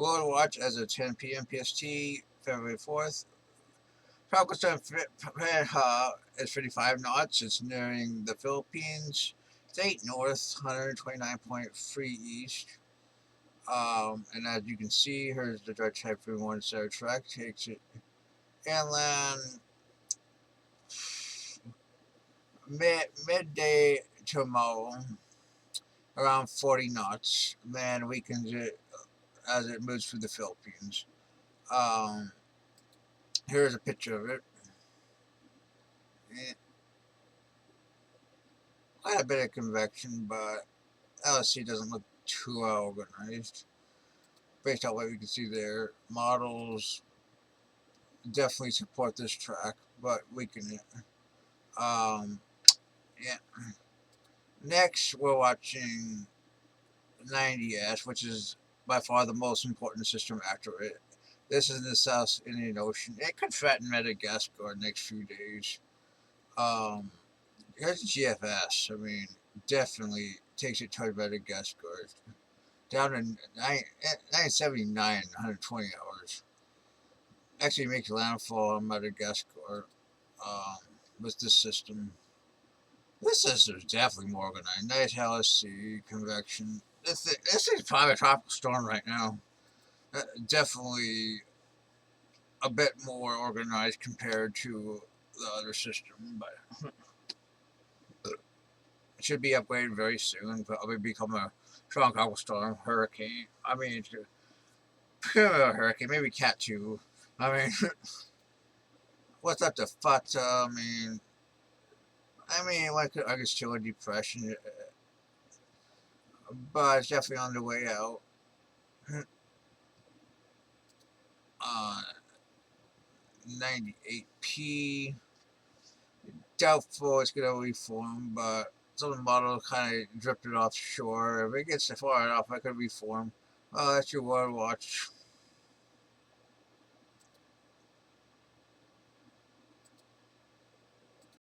Worldwatch as of 10 p.m. PST, February 4th. Tropical storm PENHA is 55 knots. It's nearing the Philippines. It's 8 north, 129.3 east. And as you can see, here's the direct Typhoon 1 Star Trek. Takes it inland midday tomorrow, around 40 knots. Then weakens it as it moves through the Philippines. Um, Here's a picture of it. Quite a bit of convection, but LSC doesn't look too well organized. Based on what we can see there, models definitely support this track, but weaken it. Yeah. Next, we're watching 90S, which is by far the most important system after it. This is in the South Indian Ocean. It could threaten Madagascar next few days. Um, Here's GFS. I mean, definitely takes it toward Madagascar. Down in 979 in 120 hours. Actually makes landfall on Madagascar um, with this system. This system is definitely more organized. Nice LSC, convection. This is probably a tropical storm right now. Definitely a bit more organized compared to the other system, but it should be upgraded very soon. Probably become a strong tropical storm, hurricane. I mean, a hurricane, maybe Cat 2. I mean, what's up to Fata? One could argue still a depression, but it's definitely on the way out. Uh, 98p. Doubtful it's going to reform, but some of the models kind of drifted offshore. If it gets far enough, I could reform. That's your Worldwatch.